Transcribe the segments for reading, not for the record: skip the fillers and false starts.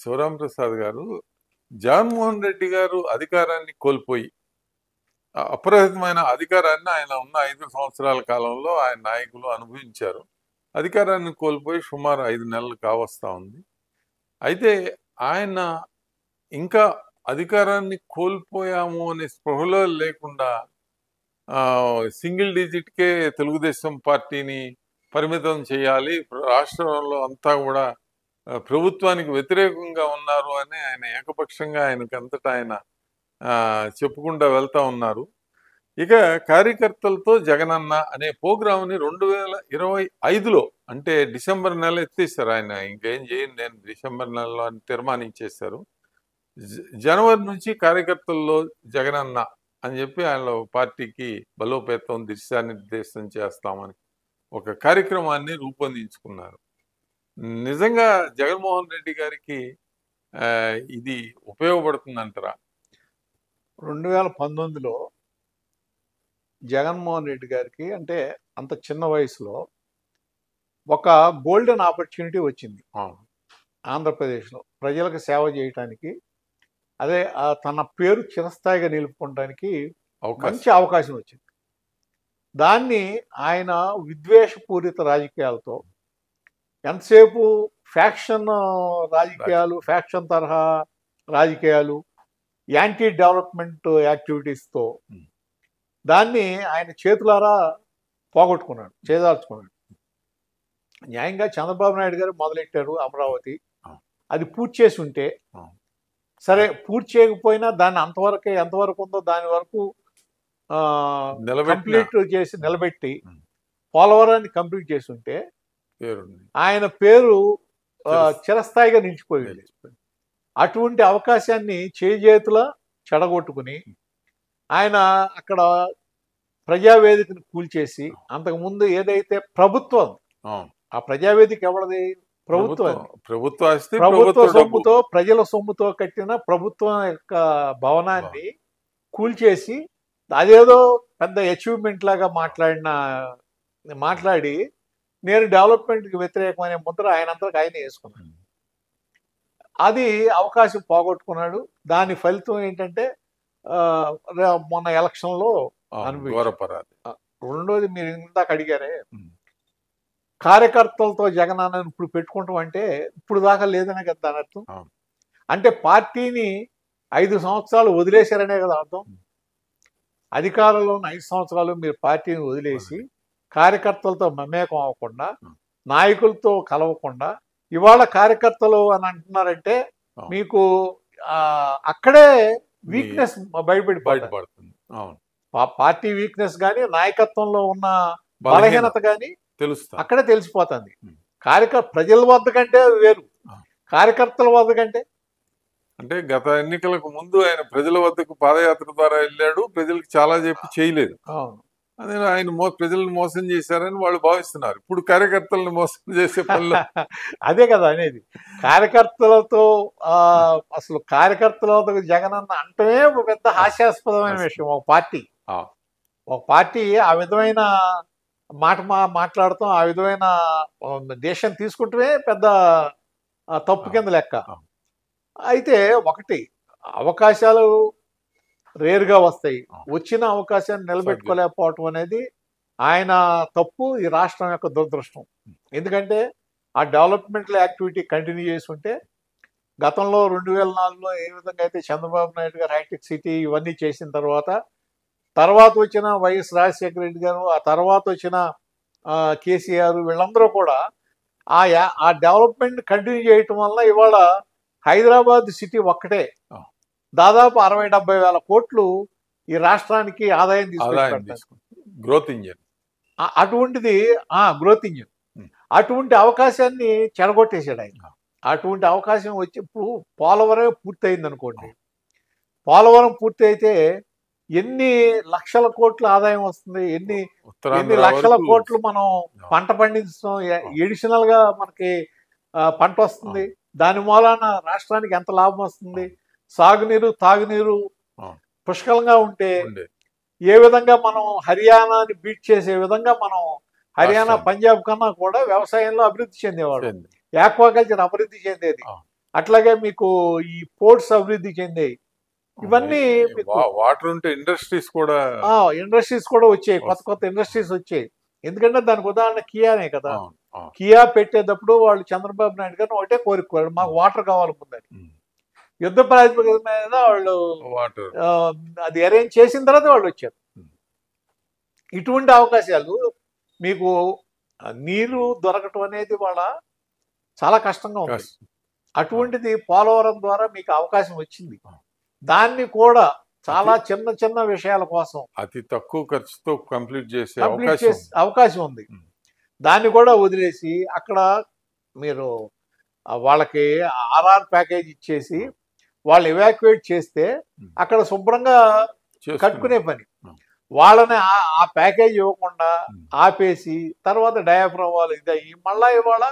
శివరాం ప్రసాద్ గారు జగన్మోహన్ రెడ్డి గారు అధికారాన్ని కోల్పోయి అప్రహితమైన అధికారాన్ని ఆయన ఉన్న 5 సంవత్సరాల కాలంలో ఆయన నాయకులు అనుభవించారు. అధికారాన్ని కోల్పోయి సుమారు 5 నెలలు కావస్తా ఉంది. అయితే ఆయన ఇంకా అధికారాన్ని కోల్పోయాము అనే స్పృహలో లేకుండా సింగిల్ డిజిట్కే తెలుగుదేశం పార్టీని పరిమితం చేయాలి, రాష్ట్రంలో అంతా కూడా ప్రభుత్వానికి వ్యతిరేకంగా ఉన్నారు అని ఆయన ఏకపక్షంగా ఆయనకంతటా ఆయన చెప్పుకుంటూ వెళ్తా ఉన్నారు. ఇక కార్యకర్తలతో జగనన్న అనే ప్రోగ్రామ్ని 2025లో అంటే డిసెంబర్ నెల ఎత్తేసారు. ఆయన ఇంకేం చేయను నేను డిసెంబర్ నెలలో అని తీర్మానించేశారు. జనవరి నుంచి కార్యకర్తల్లో జగనన్న అని చెప్పి ఆయన పార్టీకి బలోపేతం దిశానిర్దేశం చేస్తామని ఒక కార్యక్రమాన్ని రూపొందించుకున్నారు. నిజంగా జగన్మోహన్ రెడ్డి గారికి ఇది ఉపయోగపడుతుందంటారా? 2019లో జగన్మోహన్ రెడ్డి గారికి అంటే అంత చిన్న వయసులో ఒక గోల్డెన్ ఆపర్చునిటీ వచ్చింది ఆంధ్రప్రదేశ్లో ప్రజలకు సేవ చేయటానికి. అదే తన పేరు చిరస్థాయిగా నిలుపుకోవడానికి మంచి అవకాశం వచ్చింది. దాన్ని ఆయన విద్వేషపూరిత రాజకీయాలతో ఎంతసేపు ఫ్యాక్షన్ రాజకీయాలు, ఫ్యాక్షన్ తరహా రాజకీయాలు, యాంటీ డెవలప్మెంట్ యాక్టివిటీస్తో దాన్ని ఆయన చేతులారా పోగొట్టుకున్నాడు, చేజార్చుకున్నాడు. న్యాయంగా చంద్రబాబు నాయుడు గారు మొదలెట్టారు అమరావతి. అది పూర్తి చేసి ఉంటే సరే, పూర్తి చేయకపోయినా దాన్ని అంతవరకే ఎంతవరకు ఉందో దాని వరకు కంప్లీట్ చేసి నిలబెట్టి పోలవరాన్ని కంప్లీట్ చేసి ఉంటే ఆయన పేరు చిరస్థాయిగా నిలిచిపోయింది. అటువంటి అవకాశాన్ని చేజేతులా చెడగొట్టుకుని ఆయన అక్కడ ప్రజావేదికను కూల్చేసి, అంతకుముందు ఏదైతే ప్రభుత్వం ఆ ప్రజావేదిక ఎవరిది? ప్రభుత్వ సొమ్ముతో ప్రజల సొమ్ముతో కట్టిన ప్రభుత్వం యొక్క భవనాన్ని కూల్చేసి అదేదో పెద్ద అచీవ్మెంట్ లాగా మాట్లాడి నేను డెవలప్మెంట్కి వ్యతిరేకమనే ముద్ర ఆయనంతకు ఆయన వేసుకున్నాడు. అది అవకాశం పోగొట్టుకున్నాడు. దాని ఫలితం ఏంటంటే మొన్న ఎలక్షన్లో అనుభవించారు. రెండోది మీరు ఇందాక అడిగారే, కార్యకర్తలతో జగనన్న ఇప్పుడు పెట్టుకుంటాం అంటే ఇప్పుడు దాకా లేదనే కదా దాని అర్థం. అంటే పార్టీని 5 సంవత్సరాలు వదిలేశారనే కదా అర్థం. అధికారంలో ఉన్న 5 సంవత్సరాలు మీరు పార్టీని వదిలేసి కార్యకర్తలతో మమేకం అవ్వకుండా, నాయకులతో కలవకుండా ఇవాళ కార్యకర్తలు అని అంటున్నారంటే మీకు అక్కడే వీక్నెస్ బయటపడుతుంది. పార్టీ వీక్నెస్ కానీ నాయకత్వంలో ఉన్న బలహీనత కానీ అక్కడే తెలిసిపోతుంది. ప్రజల వద్ద కంటే వేరు, కార్యకర్తల వద్ద కంటే. అంటే గత ఎన్నికలకు ముందు ఆయన ప్రజల వద్దకు పాదయాత్ర ద్వారా వెళ్ళాడు, ప్రజలకు చాలా చెప్పి చేయలేదు. అదే ఆయన ప్రజలను మోసం చేశారని వాళ్ళు భావిస్తున్నారు. ఇప్పుడు కార్యకర్తలను మోసం చేసే పనులు అదే కదా అనేది. కార్యకర్తలతో అసలు కార్యకర్తలతో జగనన్న అంటమే పెద్ద హాస్యాస్పదమైన విషయం. ఒక పార్టీ ఆ విధమైన మాట్లాడతాం, ఆ విధమైన దేశం తీసుకుంటే పెద్ద తప్పు కింద లెక్క. అయితే ఒకటి, అవకాశాలు రేరుగా వస్తాయి. వచ్చిన అవకాశాన్ని నిలబెట్టుకోలేకపోవటం అనేది ఆయన తప్పు, ఈ రాష్ట్రం యొక్క దురదృష్టం. ఎందుకంటే ఆ డెవలప్మెంటల్ యాక్టివిటీ కంటిన్యూ చేసి ఉంటే గతంలో 2004లో ఏ విధంగా అయితే చంద్రబాబు నాయుడు గారు హైటెక్ సిటీ ఇవన్నీ చేసిన తర్వాత వచ్చిన వైఎస్ రాజశేఖర రెడ్డి గారు, ఆ తర్వాత వచ్చిన కేసీఆర్, వీళ్ళందరూ కూడా ఆ డెవలప్మెంట్ కంటిన్యూ చేయటం వల్ల ఇవాళ హైదరాబాద్ సిటీ ఒక్కటే దాదాపు 60-70 వేల కోట్లు ఈ రాష్ట్రానికి ఆదాయం తీసుకొచ్చి గ్రోత్ ఇంజిన్. అటువంటిది గ్రోత్ ఇంజిన్. అటువంటి అవకాశాన్ని చెడగొట్టేశాడు ఆయన. అటువంటి అవకాశం వచ్చి ఇప్పుడు పోలవరం పూర్తయింది అనుకోండి. పోలవరం పూర్తి అయితే ఎన్ని లక్షల కోట్ల ఆదాయం వస్తుంది, ఎన్ని లక్షల కోట్లు మనం పంట పండించడం, ఎడిషనల్ గా మనకి పంట వస్తుంది. దాని మూలాన రాష్ట్రానికి ఎంత లాభం వస్తుంది. సాగునీరు, తాగునీరు పుష్కలంగా ఉంటే ఏ విధంగా మనం హర్యానాని బీట్ చేసే విధంగా మనం హర్యానా, పంజాబ్ కన్నా కూడా వ్యవసాయంలో అభివృద్ధి చెందేవాడు, ఆక్వాకల్చర్ అభివృద్ధి చెందేది. అట్లాగే మీకు ఈ పోర్ట్స్ అభివృద్ధి చెందాయి. ఇవన్నీ మీకు వాటర్ ఉంటే ఇండస్ట్రీస్ కూడా ఇండస్ట్రీస్ కూడా వచ్చాయి, కొత్త కొత్త ఇండస్ట్రీస్ వచ్చాయి. ఎందుకంటే దానికి ఉదాహరణ కియానే కదా. అవును, అవును. కియా పెట్టేటప్పుడు వాళ్ళు చంద్రబాబు నాయుడు గారిని ఒకటే కోరుకోరు, మాకు వాటర్ కావాలి ముందని. యుద్ధ ప్రాతిపదిక మీద వాళ్ళు వాటర్ అది అరేంజ్ చేసిన తర్వాత వాళ్ళు వచ్చారు. ఇటువంటి అవకాశాలు మీకు నీరు దొరకటం అనేది వాళ్ళ చాలా కష్టంగా ఉంది. అటువంటిది పోలవరం ద్వారా మీకు అవకాశం వచ్చింది. దాన్ని కూడా చాలా చిన్న చిన్న విషయాల కోసం అతి తక్కువ ఖర్చుతో కంప్లీట్ చేసే అవకాశం ఉంది. దాన్ని కూడా వదిలేసి అక్కడ మీరు వాళ్ళకి ఆర్ఆర్ ప్యాకేజ్ ఇచ్చేసి వాళ్ళు ఎవాక్యుయేట్ చేస్తే అక్కడ శుభ్రంగా కట్టుకునే పని. వాళ్ళని ఆ ప్యాకేజ్ ఇవ్వకుండా ఆపేసి తర్వాత డయాఫ్రామ్ వాళ్ళు ఇదయ్యి మళ్ళా ఇవాళ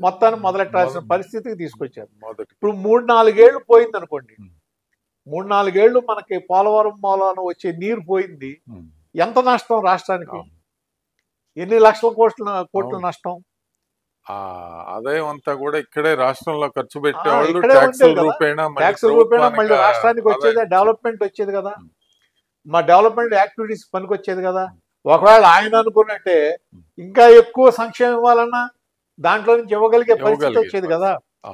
మొత్తాన్ని మొదలెట్టాల్సిన పరిస్థితికి తీసుకొచ్చారు. ఇప్పుడు 3-4 ఏళ్ళు పోయింది అనుకోండి, 3-4 ఏళ్ళు మనకి పోలవరం మూలాన వచ్చే నీరు పోయింది. ఎంత నష్టం రాష్ట్రానికి? ఎన్ని లక్షల కోట్ల నష్టం? ఆదాయం అంతా కూడా ఇక్కడే రాష్ట్రంలో ఖర్చు పెట్టేవాళ్ళు ట్యాక్స్ రూపేణా మళ్ళీ రాష్ట్రానికి వచ్చేది, డెవలప్మెంట్ వచ్చేది కదా, మా డెవలప్మెంట్ యాక్టివిటీస్ పనికి వచ్చేది కదా. ఒకవేళ ఆయన అనుకున్నట్టే ఇంకా ఎక్కువ సంక్షేమం ఇవ్వాలన్నా దాంట్లో నుంచి ఇవ్వగలిగే పరిస్థితి వచ్చేది కదా.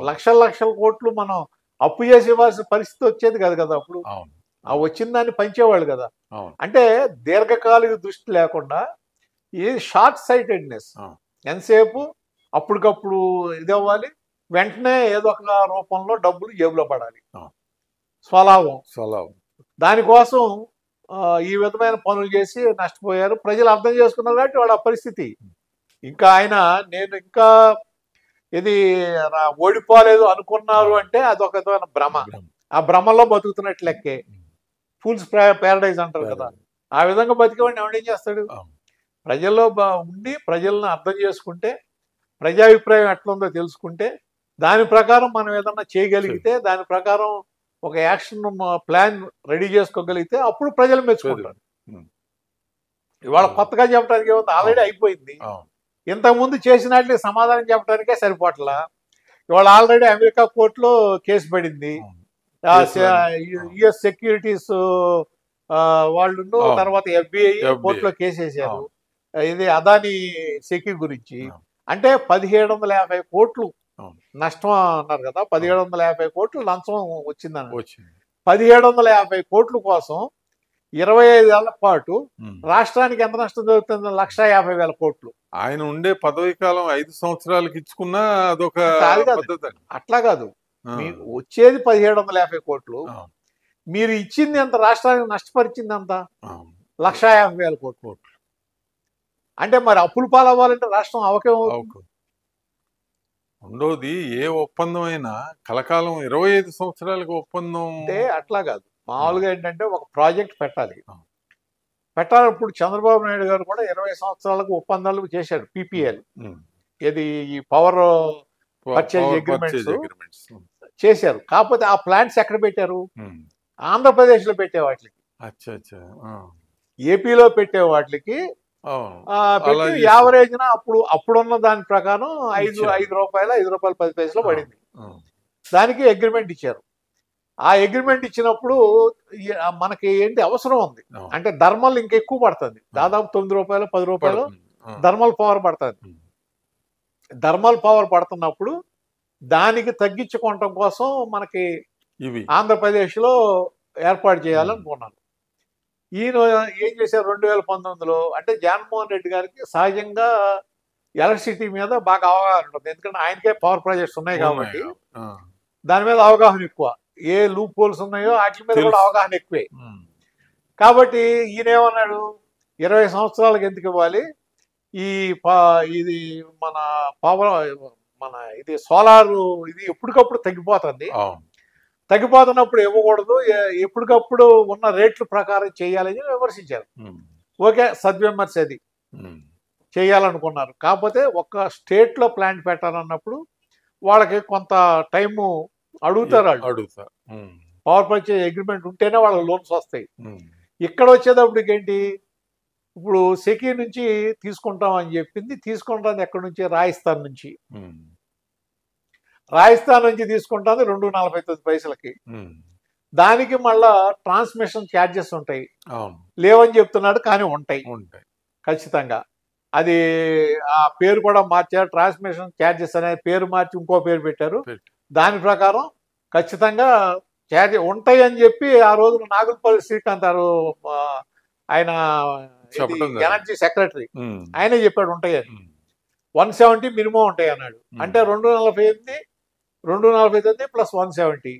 లక్షల కోట్లు మనం అప్పు చేసి ఇవ్వాల్సిన పరిస్థితి వచ్చేది కదా. అప్పుడు ఆ వచ్చిన దాన్ని పంచేవాళ్ళు కదా. అంటే దీర్ఘకాలిక దృష్టి లేకుండా ఈ షార్ట్ సైటెడ్నెస్, ఎంతసేపు అప్పటికప్పుడు ఇది అవ్వాలి, వెంటనే ఏదో ఒక రూపంలో డబ్బులు జేబులో పడాలి, స్వలాభం. దానికోసం ఈ విధమైన పనులు చేసి నష్టపోయారు. ప్రజలు అర్థం చేసుకున్నారు కాబట్టి వాళ్ళ పరిస్థితి. ఇంకా ఆయన నేను ఇంకా ఇది ఓడిపోలేదు అనుకున్నారు అంటే అదొక విధమైన భ్రమ. ఆ భ్రమలో బతుకుతున్నట్టు లెక్కే. ఫూల్స్ ప్యారడైజ్ అంటారు కదా. ఆ విధంగా బతికేవాడిని ఎవడేం చేస్తాడు? ప్రజల్లో ఉండి ప్రజలను అర్థం చేసుకుంటే, ప్రజాభిప్రాయం ఎట్లుందో తెలుసుకుంటే, దాని ప్రకారం మనం ఏదన్నా చేయగలిగితే, దాని ప్రకారం ఒక యాక్షన్ ప్లాన్ రెడీ చేసుకోగలిగితే అప్పుడు ప్రజలు మెచ్చుకుంటారు. ఇవాళ కొత్తగా చెప్పడానికి ఏముంది, ఆల్రెడీ అయిపోయింది. ఇంతకుముందు చేసినట్లు సమాధానం చెప్పడానికే సరిపోట్లా. ఇవాళ ఆల్రెడీ అమెరికా కోర్టులో కేసు పడింది. యుఎస్ సెక్యూరిటీస్ వాళ్ళు, తర్వాత FBI కోర్టులో కేసు వేశారు. ఇది అదాని సెక్యూ గురించి. అంటే 1750 కోట్లు నష్టం అన్నారు కదా. 1750 కోట్లు లంచం వచ్చిందన్న. 1750 కోట్ల కోసం 25 ఏళ్ల పాటు రాష్ట్రానికి ఎంత నష్టం జరుగుతుంది? 1,50,000 కోట్లు. ఆయన ఉండే పదవి కాలం 5 సంవత్సరాలకు ఇచ్చుకున్నా అదొక అట్లా కాదు. మీకు వచ్చేది 1750 కోట్లు, మీరు ఇచ్చింది ఎంత? రాష్ట్రానికి నష్టపరిచింది ఎంత? 1,50,000 కోట్లు. అంటే మరి అప్పులు పాలవ్వాలంటే రాష్ట్రం అవకేం ఉండోది. ఏ ఒప్పందం అయినా కలకాలం 25 సంవత్సరాలకు ఒప్పందం అంటే అట్లా కాదు. మామూలుగా ఏంటంటే ఒక ప్రాజెక్ట్ పెట్టాలప్పుడు చంద్రబాబు నాయుడు గారు కూడా 20 సంవత్సరాలకు ఒప్పందాలు చేశారు. PPL, ఇది ఈ పవర్ పర్చేజ్ అగ్రిమెంట్స్ చేశారు. కాకపోతే ఆ ప్లాంట్స్ ఎక్కడ పెట్టారు? ఆంధ్రప్రదేశ్ లో పెట్టే వాటికి, ఏపీలో పెట్టే వాటికి యావరేజ్ అప్పుడున్న దాని ప్రకారం 5 రూపాయలు 10 పైసలు పడింది. దానికి అగ్రిమెంట్ ఇచ్చారు. ఆ అగ్రిమెంట్ ఇచ్చినప్పుడు మనకి ఏంటి అవసరం ఉంది అంటే థర్మల్ ఇంకెక్కువ పడుతుంది. దాదాపు 9 రూపాయలు 10 రూపాయలు థర్మల్ పవర్ పడుతుంది. థర్మల్ పవర్ పడుతున్నప్పుడు దానికి తగ్గించుకోవటం కోసం మనకి ఆంధ్రప్రదేశ్ లో ఏర్పాటు చేయాలనుకున్నాను. ఈయన ఏం చేశారు 2019లో అంటే జగన్మోహన్ రెడ్డి గారికి సహజంగా ఎలక్ట్రిసిటీ మీద బాగా అవగాహన ఉంటుంది. ఎందుకంటే ఆయనకే పవర్ ప్రాజెక్ట్స్ ఉన్నాయి కాబట్టి దాని మీద అవగాహన ఎక్కువ. ఏ లూప్ హోల్స్ ఉన్నాయో వాటి మీద కూడా అవగాహన ఎక్కువే. కాబట్టి ఈయన ఏమన్నాడు, 20 సంవత్సరాలకు ఎందుకు ఇవ్వాలి, ఇది మన పవర్ ఇది సోలార్ ఇది ఎప్పటికప్పుడు తగ్గిపోతున్నప్పుడు ఇవ్వకూడదు, ఎప్పటికప్పుడు ఉన్న రేట్ల ప్రకారం చేయాలని విమర్శించారు. ఓకే, సద్విమర్శ అది చేయాలనుకున్నారు. కాకపోతే ఒక స్టేట్ లో ప్లాంట్ పెట్టాలన్నప్పుడు వాళ్ళకి కొంత టైము అడుగుతారు. పవర్ పర్చేజ్ అగ్రిమెంట్ ఉంటేనే వాళ్ళకి లోన్స్ వస్తాయి. ఇక్కడ వచ్చేటప్పటికి ఏంటి, ఇప్పుడు సెకీ నుంచి తీసుకుంటాం అని చెప్పింది, తీసుకుంటాం ఎక్కడి నుంచి? రాజస్థాన్ నుంచి. రాజస్థాన్ నుంచి తీసుకుంటుంది 2.49 దానికి మళ్ళా ట్రాన్స్మిషన్ ఛార్జెస్ ఉంటాయి, లేవని చెప్తున్నాడు కానీ ఉంటాయి ఖచ్చితంగా. అది ఆ పేరు కూడా మార్చారు, ట్రాన్స్మిషన్ ఛార్జెస్ అనే పేరు మార్చి ఇంకో పేరు పెట్టారు. దాని ప్రకారం ఖచ్చితంగా ఛార్జ్ ఉంటాయి అని చెప్పి ఆ రోజున నాగులపల్లి శ్రీకాంత్ గారు ఆయన ఎనర్జీ సెక్రటరీ ఆయనే చెప్పాడు ఉంటాయి అని. 170 మినిమం ఉంటాయి అన్నాడు. అంటే 249 ప్లస్ 170.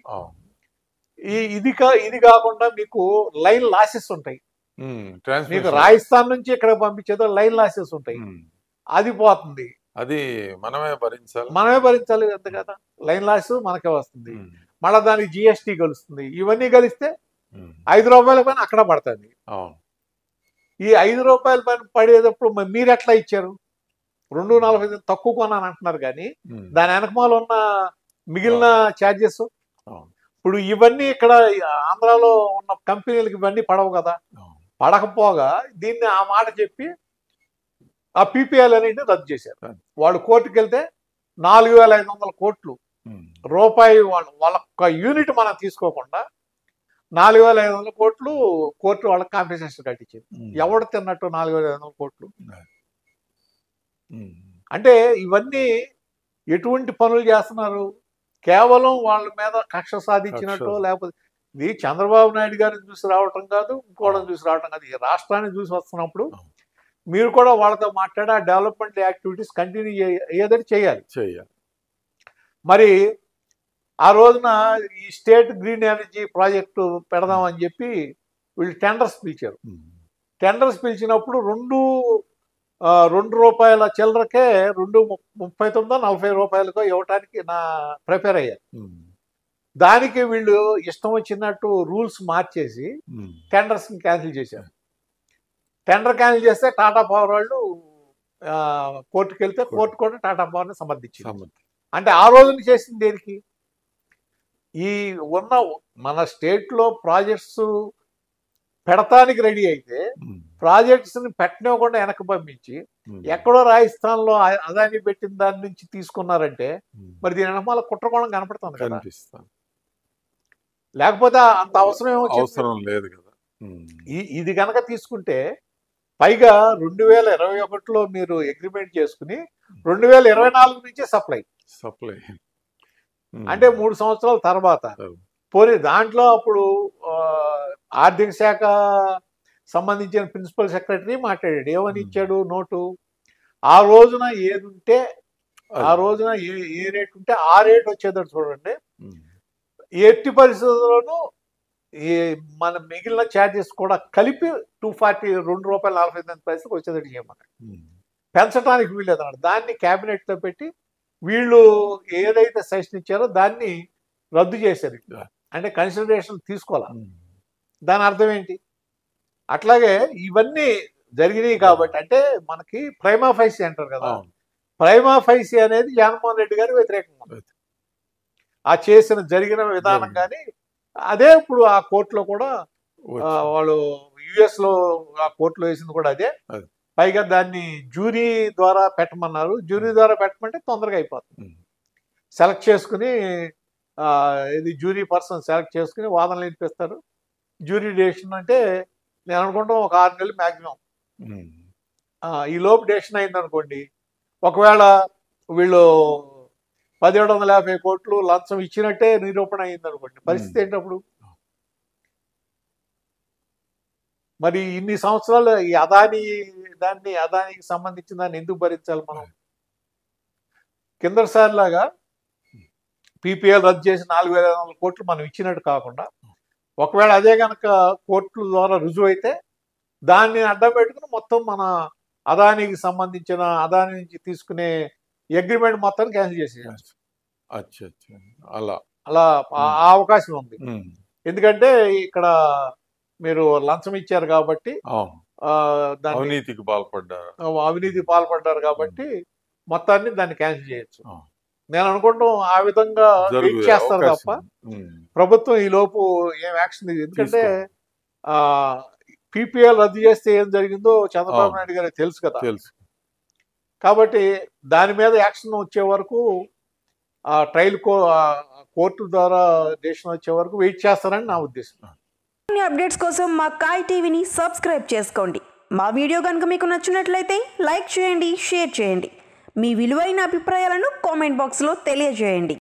ఇది కాకుండా మీకు లైన్ లాసెస్ ఉంటాయి. మీకు రాజస్థాన్ నుంచి ఇక్కడ పంపించేదో లైన్ లాసెస్ ఉంటాయి, అది పోతుంది. అది మనమే భరించాలి అంతే కదా. లైన్ లాస్ మనకే వస్తుంది. మళ్ళీ దానికి జిఎస్టీ కలుస్తుంది. ఇవన్నీ కలిస్తే ₹5 పైన అక్కడ పడుతుంది. ఈ ₹5 పైన పడేటప్పుడు మీరు ఎట్లా ఇచ్చారు? 2.45 తక్కువ కొనాలని అంటున్నారు కానీ దాని వెనకమాల ఉన్న మిగిలిన ఛార్జెస్ ఇప్పుడు ఇవన్నీ ఇక్కడ ఆంధ్రాలో ఉన్న కంపెనీలకు ఇవన్నీ పడవు కదా. పడకపోగా దీన్ని ఆ మాట చెప్పి ఆ పీపీఎల్ అనేది రద్దు చేశారు. వాళ్ళు కోర్టుకు వెళ్తే 4,500 కోట్లు రూపాయి వాళ్ళ యూనిట్ మనం తీసుకోకుండా 4,500 కోట్లు కోర్టు వాళ్ళకి కాంపెన్సేషన్ కట్టించింది. ఎవడు తిన్నట్టు 4,500 కోట్లు? అంటే ఇవన్నీ ఎటువంటి పనులు చేస్తున్నారు? కేవలం వాళ్ళ మీద కక్ష సాధించినట్టు, లేకపోతే ఇది చంద్రబాబు నాయుడు గారిని చూసి రావటం కాదు, ఇంకోళ్ళని చూసి రావటం కాదు. ఈ రాష్ట్రాన్ని చూసి వస్తున్నప్పుడు మీరు కూడా వాళ్ళతో మాట్లాడి ఆ డెవలప్మెంట్ యాక్టివిటీస్ కంటిన్యూ ఏదైనా చేయాలి. మరి ఆ రోజున ఈ స్టేట్ గ్రీన్ ఎనర్జీ ప్రాజెక్టు పెడదామని చెప్పి వీళ్ళు టెండర్స్ పిలిచారు. టెండర్స్ పిలిచినప్పుడు ₹2 చిల్లరకే 2.39 ₹40 ఇవ్వటానికి ప్రిపేర్ అయ్యారు. దానికి వీళ్ళు ఇష్టం వచ్చినట్టు రూల్స్ మార్చేసి టెండర్స్ క్యాన్సిల్ చేశారు. టెండర్ క్యాన్సిల్ చేస్తే టాటా పవర్ వాళ్ళు కోర్టుకు వెళ్తే కోర్టు కూడా టాటా పవర్ని సమర్థించింది. అంటే ఆ రోజున చేసింది దేనికి? ఈ ఉన్న మన స్టేట్లో ప్రాజెక్ట్స్ పెడతానికి రెడీ అయితే ప్రాజెక్ట్స్ ని పెట్టనివ్వకుండా వెనక్కి పంపించి ఎక్కడో రాజస్థాన్ లో అదాని పెట్టిన దాని నుంచి తీసుకున్నారంటే మరి దీని వెనకాల కుట్రకోణం కనపడుతుంది కదా. లేకపోతే అంత అవసరం లేదు కదా. ఇది కనుక తీసుకుంటే పైగా 2021లో మీరు అగ్రిమెంట్ చేసుకుని 2024 నుంచి సప్లై అంటే 3 సంవత్సరాల తర్వాత పోనీ దాంట్లో అప్పుడు ఆర్థిక శాఖ సంబంధించిన ప్రిన్సిపల్ సెక్రటరీ మాట్లాడాడు. ఏమని ఇచ్చాడు నోటు? ఆ రోజున ఏది ఉంటే ఆ రోజున ఏ రేట్ ఉంటే ఆ రేట్ వచ్చేటట్టు చూడండి. ఎట్టి పరిస్థితుల్లోనూ మన మిగిలిన ఛార్జెస్ కూడా కలిపి ₹2.45 వచ్చేటట్టు చేయమన్నాడు. పెంచడానికి వీల్లేదు అన్నాడు. దాన్ని క్యాబినెట్ లో పెట్టి వీళ్ళు ఏదైతే సజెషన్ ఇచ్చారో దాన్ని రద్దు చేశారు. అంటే కన్సిడరేషన్ తీసుకోవాలా. దాని అర్థం ఏంటి? అట్లాగే ఇవన్నీ జరిగినాయి కాబట్టి అంటే మనకి ప్రైమా ఫైసీ అంటారు కదా. ప్రైమా ఫైసీ అనేది జగన్మోహన్ రెడ్డి గారి వ్యతిరేకంగా ఉంది. ఆ జరిగిన విధానం కానీ అదే ఇప్పుడు ఆ కోర్టులో కూడా వాళ్ళు US లో ఆ కోర్టులో వేసింది కూడా అదే. పైగా దాన్ని జ్యూరీ ద్వారా పెట్టమన్నారు. జ్యూరీ ద్వారా పెట్టమంటే తొందరగా అయిపోతుంది. సెలెక్ట్ చేసుకుని ఇది జ్యూరీ పర్సన్ సెలెక్ట్ చేసుకుని వాదనలు వినిపిస్తారు. జ్యూరీ డెసిషన్ అంటే నేను అనుకుంటాం ఒక 6 నెలలు మ్యాక్సిమం. ఈ లోపు డెసిషన్ అయింది అనుకోండి, ఒకవేళ వీళ్ళు 1,750 కోట్లు లంచం ఇచ్చినట్టే నిరూపణ అయింది అనుకోండి, పరిస్థితి ఏంటప్పుడు? మరి ఇన్ని సంవత్సరాలు ఈ అదానికి సంబంధించిన దాన్ని ఎందుకు భరించాలి మనం? కిందసారి లాగా పీపీఎల్ రద్దు చేసి 4,500 కోట్లు మనం ఇచ్చినట్టు కాకుండా ఒకవేళ అదే కనుక కోర్టుల ద్వారా రుజువు అయితే దాన్ని అడ్డం పెట్టుకుని మొత్తం మన అదానికి సంబంధించిన అదాని నుంచి తీసుకునే అగ్రిమెంట్ మొత్తాన్ని క్యాన్సిల్ చేసేయచ్చు. అలా ఆ అవకాశం ఉంది. ఎందుకంటే ఇక్కడ మీరు లంచం ఇచ్చారు కాబట్టి అవినీతికి పాల్పడ్డారు కాబట్టి మొత్తాన్ని దాన్ని క్యాన్సిల్ చేయొచ్చు. నేను అనుకుంటాం ఆ విధంగా వెయిట్ చేస్తారు తప్ప ప్రభుత్వం ఈ లోపు ఏం యాక్షన్ లేదు. ఎందుకంటే పీపీఎల్ రద్దు చేస్తే ఏం జరిగిందో చంద్రబాబు నాయుడు గారికి తెలుసు కదా. కాబట్టి దాని మీద యాక్షన్ వచ్చే వరకు ఆ ట్రయల్ కోర్టు ద్వారా డెసిషన్ వచ్చే వరకు వెయిట్ చేస్తారని నా ఉద్దేశం. అప్డేట్స్ కోసం మా కాయ్ టీవీని సబ్స్క్రైబ్ చేసుకోండి. మా వీడియో కనుక మీకు నచ్చినట్లయితే లైక్ చేయండి, షేర్ చేయండి. మీ విలువైన అభిప్రాయాలను కామెంట్ బాక్స్లో తెలియజేయండి.